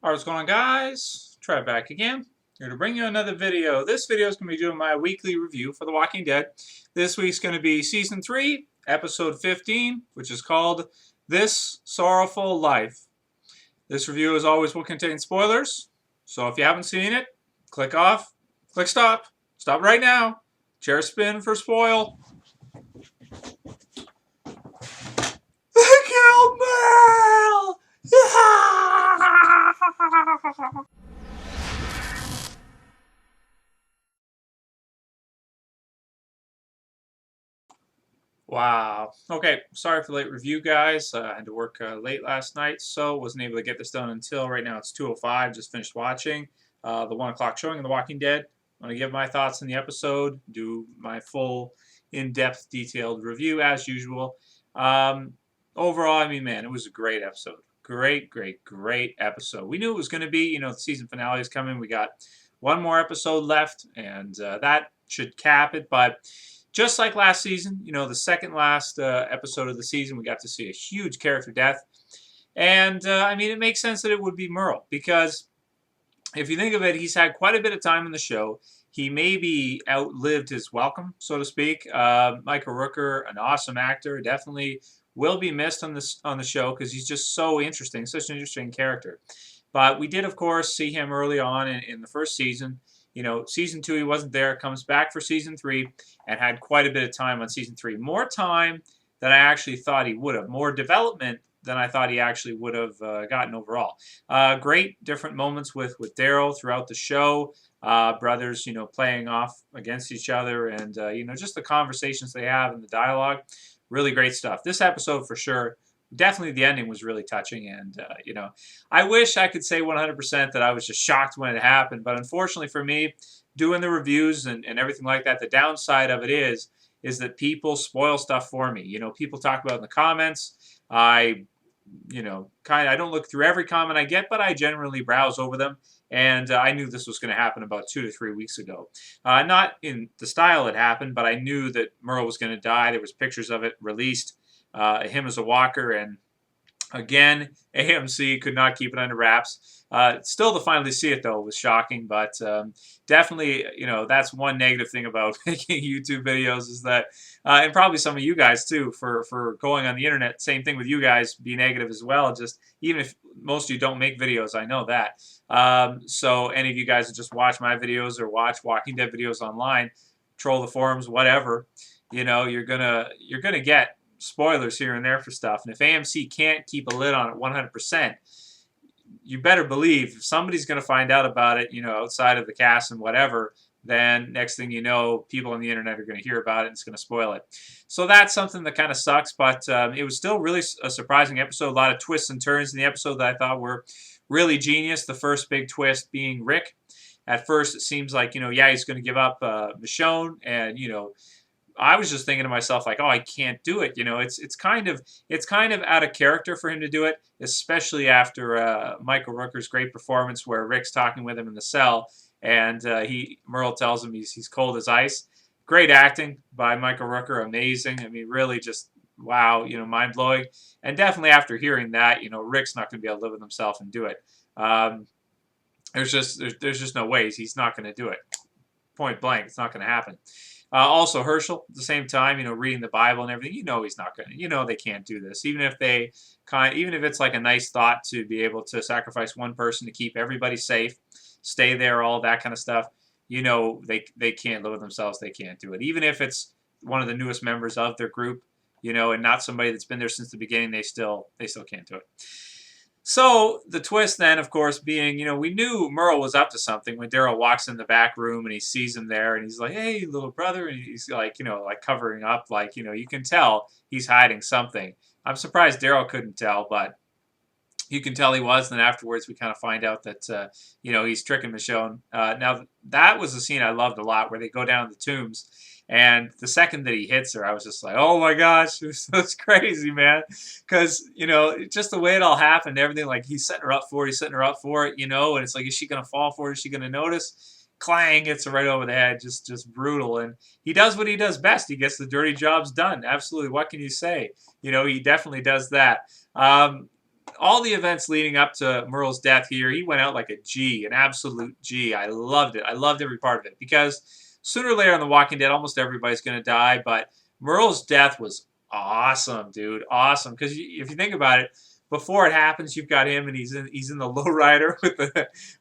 Alright, what's going on, guys? Trev back again. Here to bring you another video. This video is going to be doing my weekly review for The Walking Dead. This week's going to be Season 3, Episode 15, which is called This Sorrowful Life. This review, as always, will contain spoilers. So if you haven't seen it, click off, click stop. Stop right now. Chair spin for spoil. They killed Mel! Wow. Okay, sorry for the late review, guys. I had to work late last night, so wasn't able to get this done until right now. It's 2:05. Just finished watching the 1 o'clock showing of The Walking Dead. I'm going to give my thoughts on the episode, do my full, in-depth, detailed review as usual. Um, Overall, I mean, man, it was a great episode. Great, great, great episode. We knew it was going to be. The season finale is coming. We got one more episode left, and that should cap it, but just like last season, the second last episode of the season, we got to see a huge character death. And, I mean, it makes sense that it would be Merle, because if you think of it, he's had quite a bit of time in the show. He maybe outlived his welcome, so to speak. Michael Rooker, an awesome actor, definitely will be missed on the show because he's just so interesting, such an interesting character. But we did, of course, see him early on in the first season. Season 2, he wasn't there. Comes back for Season 3 and had quite a bit of time on Season 3. More time than I actually thought he would have. More development than I thought he actually would have gotten overall. Great different moments with Daryl throughout the show. Brothers, playing off against each other, and just the conversations they have and the dialogue. Really great stuff. This episode for sure. Definitely the ending was really touching, and I wish I could say 100% that I was just shocked when it happened, but unfortunately for me, doing the reviews and everything like that, the downside of it is that people spoil stuff for me. People talk about it in the comments. I I don't look through every comment I get, but I generally browse over them. And I knew this was going to happen about 2 to 3 weeks ago. Not in the style it happened, but I knew that Merle was going to die. There was pictures of it released, him as a walker, and again, AMC could not keep it under wraps. Still, to finally see it, though, was shocking. But definitely, that's one negative thing about making YouTube videos is that, and probably some of you guys, too, for going on the internet, same thing with you guys, be negative as well. Just even if most of you don't make videos, I know that. So any of you guys that just watch my videos or watch Walking Dead videos online, troll the forums, whatever, you're gonna get spoilers here and there for stuff. And if AMC can't keep a lid on it 100%, you better believe if somebody's going to find out about it, outside of the cast and whatever, then next thing you know, people on the internet are going to hear about it and it's going to spoil it. So that's something that kind of sucks, but it was still really a surprising episode. A lot of twists and turns in the episode that I thought were really genius. The first big twist being Rick. At first, it seems like, yeah, he's going to give up Michonne, and, I was just thinking to myself, like, oh, I can't do it. It's kind of out of character for him to do it, especially after Michael Rooker's great performance, where Rick's talking with him in the cell, and Merle tells him he's cold as ice. Great acting by Michael Rooker, amazing. I mean, really just wow, mind blowing. And definitely after hearing that, Rick's not going to be able to live with himself and do it. There's just no ways he's not going to do it. Point blank, it's not going to happen. Also, Herschel, at the same time, reading the Bible and everything, he's not going to, they can't do this. Even if it's like a nice thought to be able to sacrifice one person to keep everybody safe, stay there, all that kind of stuff, they can't live with themselves. They can't do it. Even if it's one of the newest members of their group, and not somebody that's been there since the beginning, they still can't do it. So the twist then, of course, being, we knew Merle was up to something when Daryl walks in the back room and he sees him there and he's like, hey, little brother. And he's like, like covering up, like, you can tell he's hiding something. I'm surprised Daryl couldn't tell, but you can tell he was. And then afterwards, we kind of find out that, he's tricking Michonne. Now, that was a scene I loved a lot where they go down the tombs. And the second that he hits her, I was just like, oh my gosh, that's crazy, man. Because, just the way it all happened, everything, like he's setting her up for it, and it's like, is she going to fall for it? Is she going to notice? Clang, hits her right over the head, just brutal. And he does what he does best. He gets the dirty jobs done. Absolutely. What can you say? He definitely does that. all the events leading up to Merle's death here, he went out like a G, an absolute G. I loved it. I loved every part of it because sooner or later on The Walking Dead, almost everybody's going to die, but Merle's death was awesome, dude. Awesome. Because if you think about it, before it happens, you've got him and he's in the lowrider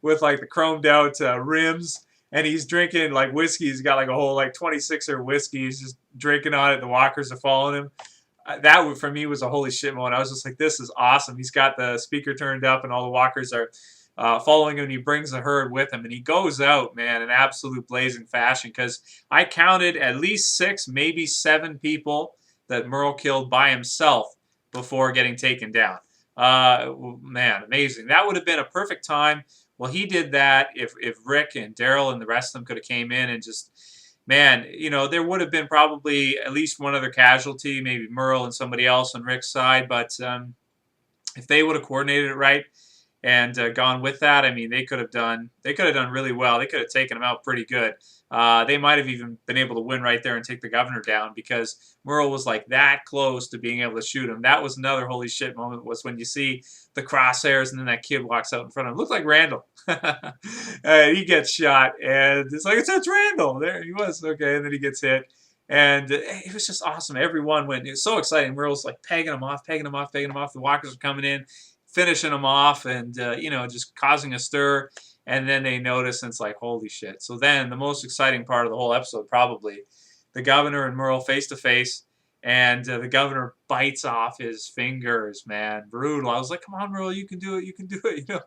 with like the chromed out rims, and he's drinking like whiskey. He's got like a whole like 26er whiskey. He's just drinking on it. The walkers are following him. That for me was a holy shit moment. I was just like, this is awesome. He's got the speaker turned up and all the walkers are following him, and he brings the herd with him, and he goes out, man, in absolute blazing fashion, because I counted at least 6, maybe 7 people that Merle killed by himself before getting taken down. Man, amazing. That would have been a perfect time. Well, he did that if Rick and Daryl and the rest of them could have came in and just, man, you know, there would have been probably at least one other casualty, maybe Merle and somebody else on Rick's side. But if they would have coordinated it right and gone with that, I mean, they could have done really well. They could have taken him out pretty good. They might have even been able to win right there and take the governor down, because Merle was like that close to being able to shoot him. That was another holy shit moment, was when you see the crosshairs and then that kid walks out in front of him. Looked like Randall. He gets shot, and it's like, it's Randall. There he was. Okay, and then he gets hit. And it was just awesome. Everyone went. It was so exciting. Merle's like pegging him off. The walkers are coming in, finishing him off, and you know, just causing a stir. And then they notice, and it's like, holy shit. So then the most exciting part of the whole episode, probably, the governor and Merle face to face, and the governor bites off his fingers, man. Brutal. I was like, come on, Merle, you can do it. You can do it. You know,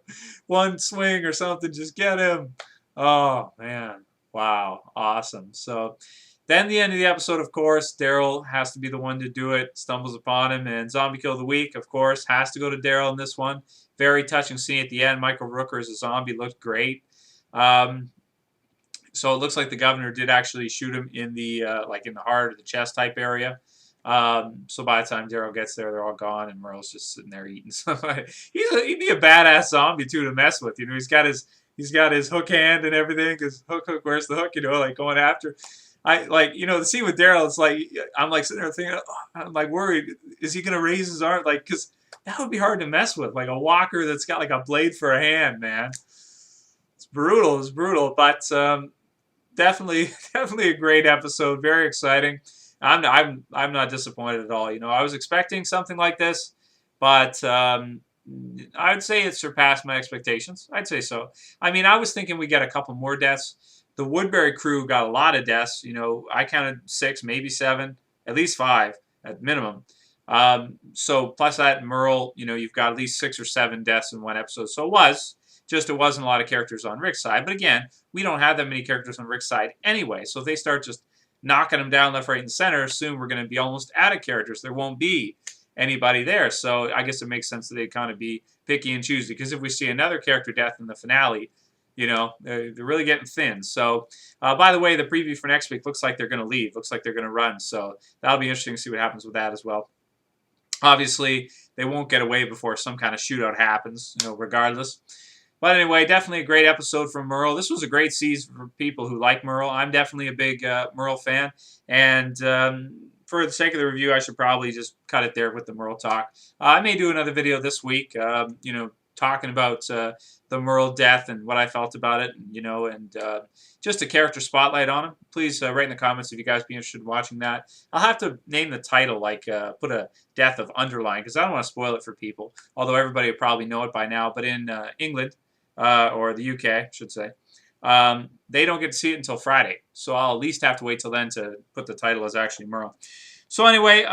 one swing or something, just get him. Oh, man. Wow. Awesome. So then the end of the episode, of course, Daryl has to be the one to do it, stumbles upon him, and Zombie Kill of the Week, of course, has to go to Daryl in this one. Very touching scene at the end. Michael Rooker as a zombie looked great. So it looks like the governor did actually shoot him in the like in the heart or the chest type area. So by the time Daryl gets there, they're all gone, and Merle's just sitting there eating something. He'd be a badass zombie too to mess with. You know, he's got his hook hand and everything. His hook, where's the hook? You know, like going after. I like, you know, the scene with Daryl. It's like I'm like sitting there thinking, oh, I'm like worried. Is he gonna raise his arm? Like, because that would be hard to mess with. Like a walker that's got like a blade for a hand, man. It's brutal. It's brutal. But definitely a great episode. Very exciting. I'm not disappointed at all. You know, I was expecting something like this, but I'd say it surpassed my expectations. I'd say so. I mean, I was thinking we get a couple more deaths. The Woodbury crew got a lot of deaths. You know, I counted 6, maybe 7, at least 5 at minimum. So plus that Merle, you know, you've got at least 6 or 7 deaths in one episode. So it wasn't a lot of characters on Rick's side. But again, we don't have that many characters on Rick's side anyway. So if they start just knocking them down left, right, and center, soon we're going to be almost out of characters. There won't be anybody there. So I guess it makes sense that they'd kind of be picky and choosy. Because if we see another character death in the finale, you know, they're really getting thin. So, by the way, the preview for next week looks like they're going to leave. Looks like they're going to run. So that'll be interesting to see what happens with that as well. Obviously, they won't get away before some kind of shootout happens, you know, regardless. But anyway, definitely a great episode from Merle. This was a great season for people who like Merle. I'm definitely a big Merle fan. And for the sake of the review, I should probably just cut it there with the Merle talk. I may do another video this week, you know, talking about the Merle death and what I felt about it, you know, and just a character spotlight on him. Please write in the comments if you guys be interested in watching that. I'll have to name the title, like put a death of underline, because I don't want to spoil it for people, although everybody would probably know it by now. But in England, or the UK, I should say, they don't get to see it until Friday. So I'll at least have to wait till then to put the title as actually Merle. So anyway,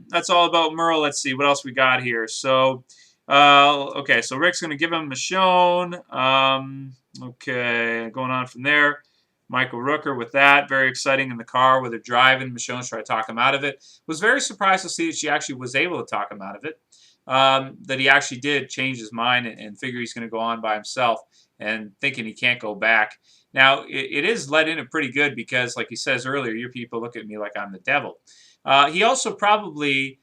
that's all about Merle. Let's see what else we got here. So, okay, so Rick's going to give him Michonne. Okay, going on from there. Michael Rooker with that. Very exciting in the car where they're driving. Michonne's trying to talk him out of it. Was very surprised to see that she actually was able to talk him out of it. That he actually did change his mind and figure he's going to go on by himself and thinking he can't go back. Now, it is let in it pretty good because, like he says earlier, your people look at me like I'm the devil. He also probably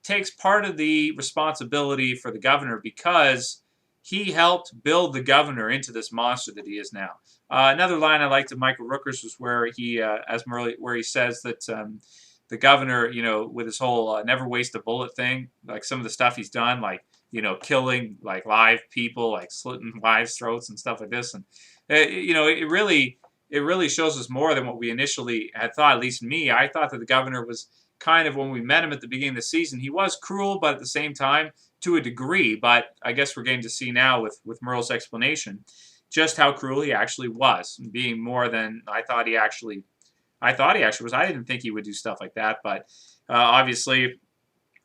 takes part of the responsibility for the governor because he helped build the governor into this monster that he is now. Another line I liked of Michael Rooker's was where he, where he says that the governor, you know, with his whole never waste a bullet thing, like some of the stuff he's done, like killing like live people, like slitting wives' throats and stuff like this. And it really shows us more than what we initially had thought. At least me, I thought that the governor was kind of, when we met him at the beginning of the season, he was cruel, but at the same time, to a degree. But I guess we're getting to see now with Merle's explanation just how cruel he actually was, being more than I thought he actually was. I didn't think he would do stuff like that, but obviously,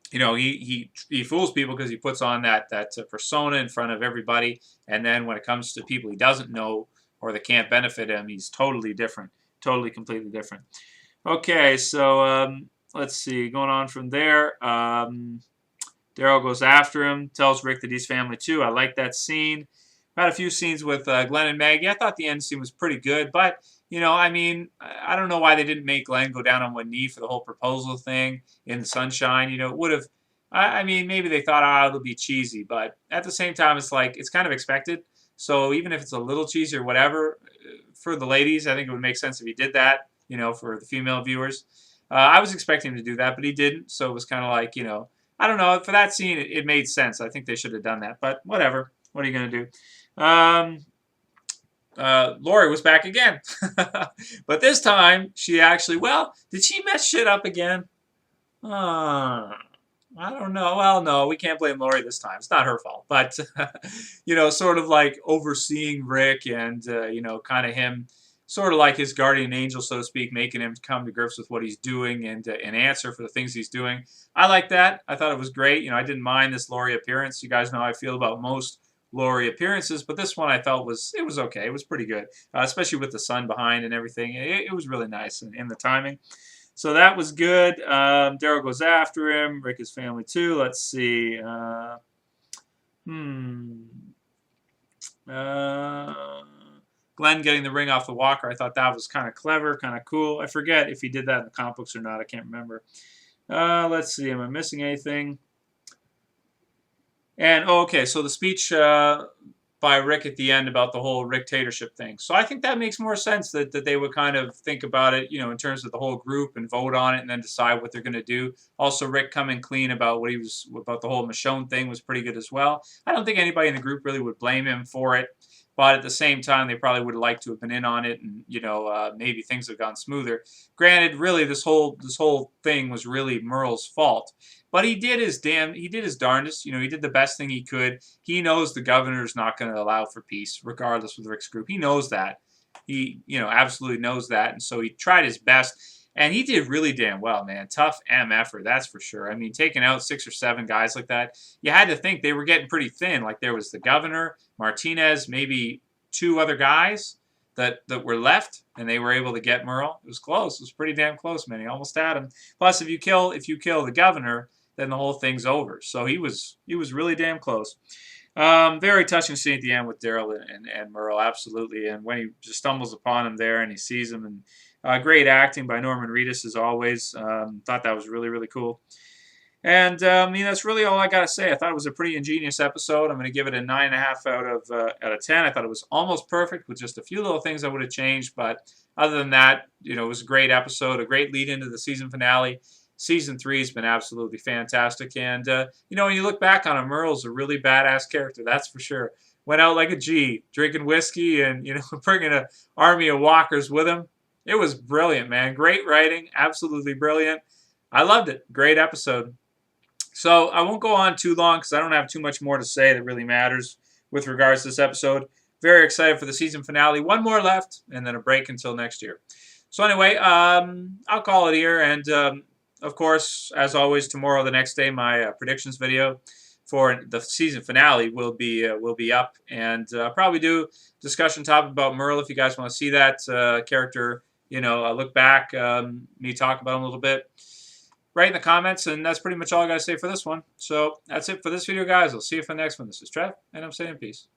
he fools people because he puts on that persona in front of everybody, and then when it comes to people he doesn't know or that can't benefit him, he's totally different, totally completely different. Okay, so let's see, going on from there. Daryl goes after him, tells Rick that he's family too. I like that scene. Had a few scenes with Glenn and Maggie. I thought the end scene was pretty good, but I I don't know why they didn't make Glenn go down on one knee for the whole proposal thing in the sunshine. It would have. Maybe they thought, it'll be cheesy, but at the same time, it's like it's kind of expected. So even if it's a little cheesy or whatever, for the ladies, I think it would make sense if he did that. For the female viewers, I was expecting him to do that, but he didn't. So it was kind of like, I don't know. For that scene, it made sense. I think they should have done that, but whatever. What are you going to do? Lori was back again. But this time, she actually, did she mess shit up again? I don't know. Well, no, we can't blame Lori this time. It's not her fault. But, sort of like overseeing Rick and, kind of him, sort of like his guardian angel, so to speak, making him come to grips with what he's doing and answer for the things he's doing. I like that. I thought it was great. I didn't mind this Lori appearance. You guys know how I feel about most Lori appearances, but this one I felt was okay. It was pretty good, especially with the sun behind and everything. It was really nice in the timing. So that was good. Daryl goes after him. Rick is family too. Let's see. Glenn getting the ring off the walker. I thought that was kind of clever, kind of cool. I forget if he did that in the comic books or not. I can't remember. Let's see. Am I missing anything? And, okay, so the speech by Rick at the end about the whole Rick-tatorship thing. So I think that makes more sense that they would kind of think about it, in terms of the whole group and vote on it and then decide what they're going to do. Also, Rick coming clean about about the whole Michonne thing was pretty good as well. I don't think anybody in the group really would blame him for it. But at the same time, they probably would have liked to have been in on it, and maybe things have gone smoother. Granted, really, this whole thing was really Merle's fault, but he did his darndest. He did the best thing he could. He knows the governor's not going to allow for peace, regardless with Rick's group. He knows that. He absolutely knows that, and so he tried his best. And he did really damn well, man. Tough MFer, that's for sure. Taking out 6 or 7 guys like that, you had to think they were getting pretty thin. Like there was the governor, Martinez, maybe 2 other guys that were left, and they were able to get Merle. It was close. It was pretty damn close, man. He almost had him. Plus, if you kill the governor, then the whole thing's over. So he was really damn close. Very touching scene at the end with Daryl and Merle, absolutely. And when he just stumbles upon him there and he sees him, and great acting by Norman Reedus as always. Thought that was really, really cool. And that's really all I got to say. I thought it was a pretty ingenious episode. I'm going to give it a 9.5 out of 10. I thought it was almost perfect with just a few little things I would have changed. But other than that, it was a great episode, a great lead into the season finale. Season 3 has been absolutely fantastic. And, when you look back on it, Merle's a really badass character, that's for sure. Went out like a G, drinking whiskey and, bringing an army of walkers with him. It was brilliant, man. Great writing, absolutely brilliant. I loved it. Great episode. So I won't go on too long because I don't have too much more to say that really matters with regards to this episode. Very excited for the season finale. 1 more left, and then a break until next year. So anyway, I'll call it here. And, of course, as always, tomorrow, the next day, my predictions video for the season finale will be up. And I'll probably do discussion topic about Merle if you guys want to see that character. Look back, me talk about him a little bit. Write in the comments, and that's pretty much all I got to say for this one. So that's it for this video, guys. I'll see you for the next one. This is Trev, and I'm saying peace.